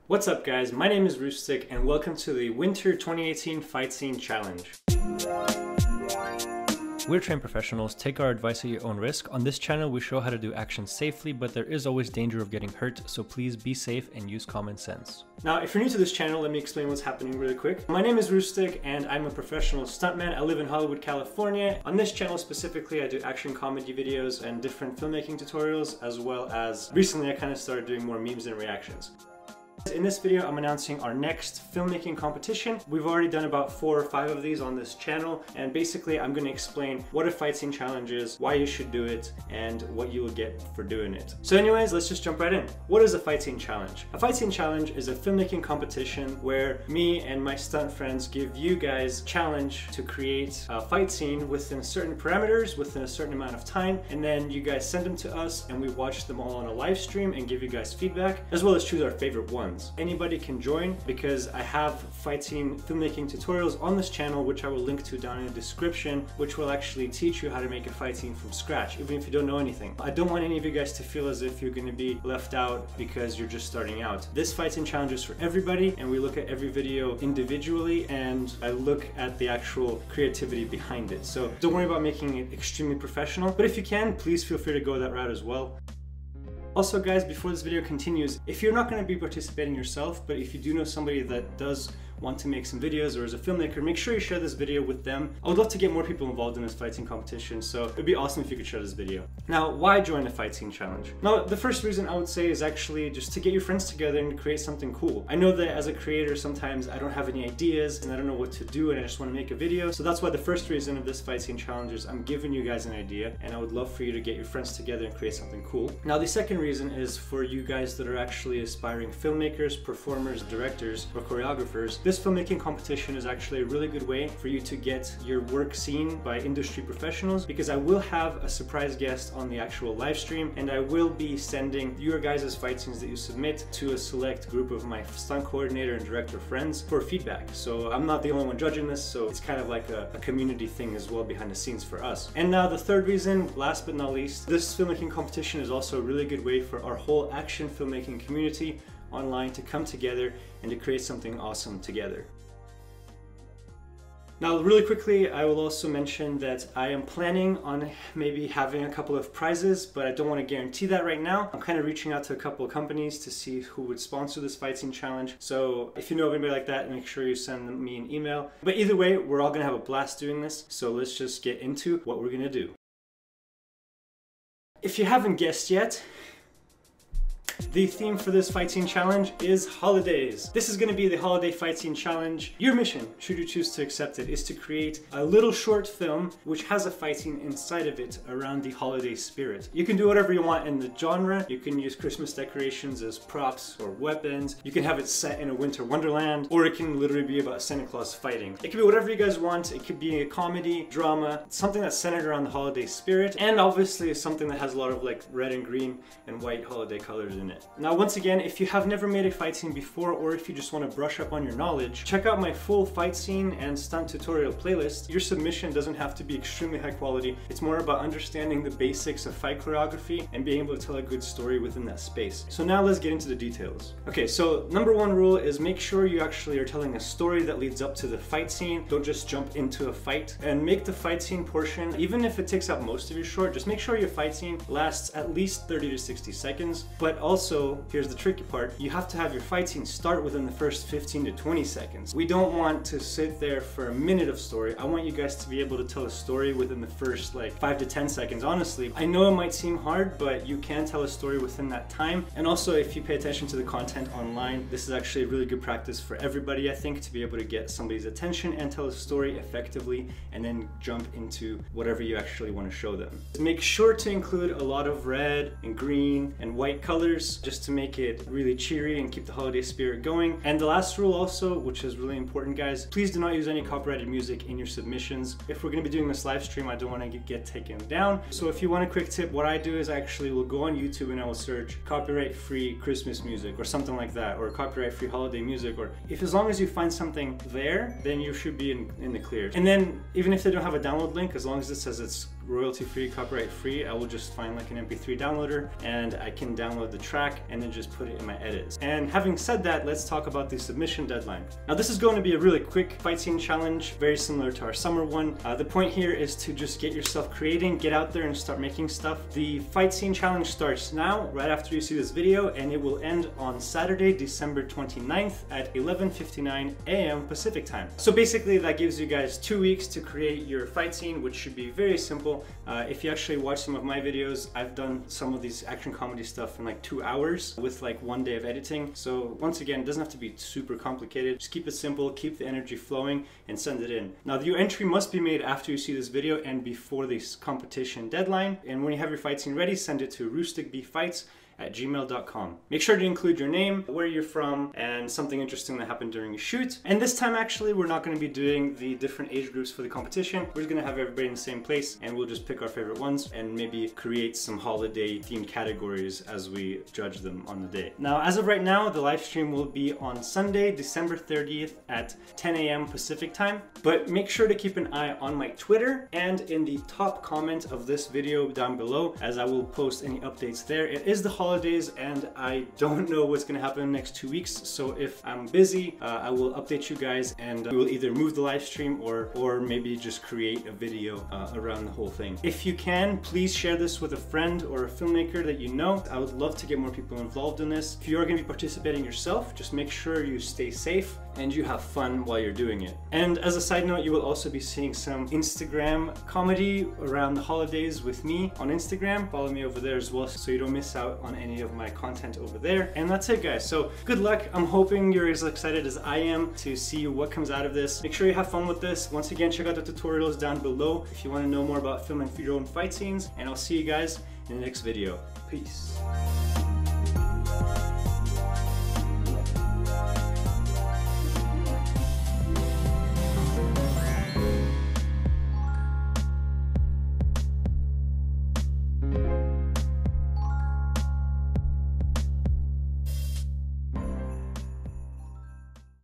What's up guys, my name is Rustic and welcome to the Winter 2018 Fight Scene Challenge. We're trained professionals, take our advice at your own risk. On this channel we show how to do action safely, but there is always danger of getting hurt, so please be safe and use common sense. Now if you're new to this channel, let me explain what's happening really quick. My name is Rustic and I'm a professional stuntman. I live in Hollywood, California. On this channel specifically I do action comedy videos and different filmmaking tutorials, as well as recently I kind of started doing more memes and reactions. In this video, I'm announcing our next filmmaking competition. We've already done about 4 or 5 of these on this channel, and basically I'm going to explain what a fight scene challenge is, why you should do it, and what you will get for doing it. So anyways, let's just jump right in. What is a fight scene challenge? A fight scene challenge is a filmmaking competition where me and my stunt friends give you guys a challenge to create a fight scene within certain parameters, within a certain amount of time, and then you guys send them to us and we watch them all on a live stream and give you guys feedback, as well as choose our favorite ones. Anybody can join because I have fight scene filmmaking tutorials on this channel, which I will link to down in the description, which will actually teach you how to make a fight scene from scratch, even if you don't know anything. I don't want any of you guys to feel as if you're going to be left out because you're just starting out. This fight scene challenge is for everybody, and we look at every video individually, and I look at the actual creativity behind it. So don't worry about making it extremely professional, but if you can, please feel free to go that route as well. Also guys, before this video continues, if you're not going to be participating yourself, but if you do know somebody that does want to make some videos or is a filmmaker, make sure you share this video with them. I would love to get more people involved in this fight scene competition, so it'd be awesome if you could share this video. Now, why join the fight scene challenge? Now, the first reason I would say is actually just to get your friends together and create something cool. I know that as a creator, sometimes I don't have any ideas and I don't know what to do and I just want to make a video. So that's why the first reason of this fight scene challenge is I'm giving you guys an idea, and I would love for you to get your friends together and create something cool. Now, the second reason is for you guys that are actually aspiring filmmakers, performers, directors, or choreographers. This filmmaking competition is actually a really good way for you to get your work seen by industry professionals, because I will have a surprise guest on the actual live stream, and I will be sending your guys' fight scenes that you submit to a select group of my stunt coordinator and director friends for feedback. So I'm not the only one judging this, so it's kind of like a community thing as well behind the scenes for us. And now the third reason, last but not least, this filmmaking competition is also a really good way for our whole action filmmaking community online to come together and to create something awesome together. Now, really quickly, I will also mention that I am planning on maybe having a couple of prizes, but I don't want to guarantee that right now. I'm kind of reaching out to a couple of companies to see who would sponsor this fight scene challenge. So if you know of anybody like that, make sure you send me an email. But either way, we're all going to have a blast doing this. So let's just get into what we're going to do. If you haven't guessed yet, the theme for this fight scene challenge is holidays. This is going to be the holiday fight scene challenge. Your mission, should you choose to accept it, is to create a little short film which has a fight scene inside of it around the holiday spirit. You can do whatever you want in the genre. You can use Christmas decorations as props or weapons. You can have it set in a winter wonderland, or it can literally be about Santa Claus fighting. It can be whatever you guys want. It could be a comedy, drama, something that's centered around the holiday spirit, and obviously something that has a lot of like red and green and white holiday colors in it. Now, once again, if you have never made a fight scene before, or if you just want to brush up on your knowledge, check out my full fight scene and stunt tutorial playlist. Your submission doesn't have to be extremely high quality. It's more about understanding the basics of fight choreography and being able to tell a good story within that space. So now let's get into the details. Okay, so number 1 rule is make sure you actually are telling a story that leads up to the fight scene. Don't just jump into a fight, and make the fight scene portion, even if it takes up most of your short, just make sure your fight scene lasts at least 30 to 60 seconds. But also, here's the tricky part, you have to have your fight scene start within the first 15 to 20 seconds. We don't want to sit there for a minute of story. I want you guys to be able to tell a story within the first like 5 to 10 seconds. Honestly, I know it might seem hard, but you can tell a story within that time. And also, if you pay attention to the content online, this is actually a really good practice for everybody, I think, to be able to get somebody's attention and tell a story effectively, and then jump into whatever you actually want to show them. Make sure to include a lot of red and green and white colors, just to make it really cheery and keep the holiday spirit going. And the last rule also, which is really important guys, please do not use any copyrighted music in your submissions. If we're going to be doing this live stream, I don't want to get taken down. So if you want a quick tip, what I do is I actually will go on YouTube and I will search copyright free Christmas music or something like that, or copyright free holiday music, or as long as you find something there, then you should be in the clear. And then even if they don't have a download link, as long as it says it's royalty-free, copyright-free. I will just find like an MP3 downloader and I can download the track and then just put it in my edits. And having said that, let's talk about the submission deadline. Now this is going to be a really quick fight scene challenge, very similar to our summer one. The point here is to just get yourself creating, get out there and start making stuff. The fight scene challenge starts now, right after you see this video, and it will end on Saturday, December 29th at 11:59 a.m. Pacific time. So basically that gives you guys 2 weeks to create your fight scene, which should be very simple. If you actually watch some of my videos, I've done some of these action comedy stuff in like 2 hours with like 1 day of editing. So once again, it doesn't have to be super complicated. Just keep it simple, keep the energy flowing, and send it in. Now your entry must be made after you see this video and before this competition deadline. And when you have your fight scene ready, send it to rusticbfights@gmail.com. Make sure to include your name, where you're from, and something interesting that happened during your shoot. And this time actually we're not going to be doing the different age groups for the competition. We're just going to have everybody in the same place and we'll just pick our favorite ones and maybe create some holiday themed categories as we judge them on the day. Now as of right now, the live stream will be on Sunday, December 30th at 10 a.m. Pacific time. But make sure to keep an eye on my Twitter and in the top comment of this video down below, as I will post any updates there. It is the holidays and I don't know what's going to happen in the next 2 weeks, so if I'm busy I will update you guys and we will either move the live stream or maybe just create a video around the whole thing. If you can, please share this with a friend or a filmmaker that you know. I would love to get more people involved in this. If you are going to be participating yourself, just make sure you stay safe and you have fun while you're doing it. And as a side note, you will also be seeing some Instagram comedy around the holidays with me on Instagram. Follow me over there as well so you don't miss out on any of my content over there. And that's it guys, so good luck. I'm hoping you're as excited as I am to see what comes out of this. Make sure you have fun with this. Once again, check out the tutorials down below if you want to know more about filming your own fight scenes, and I'll see you guys in the next video. Peace.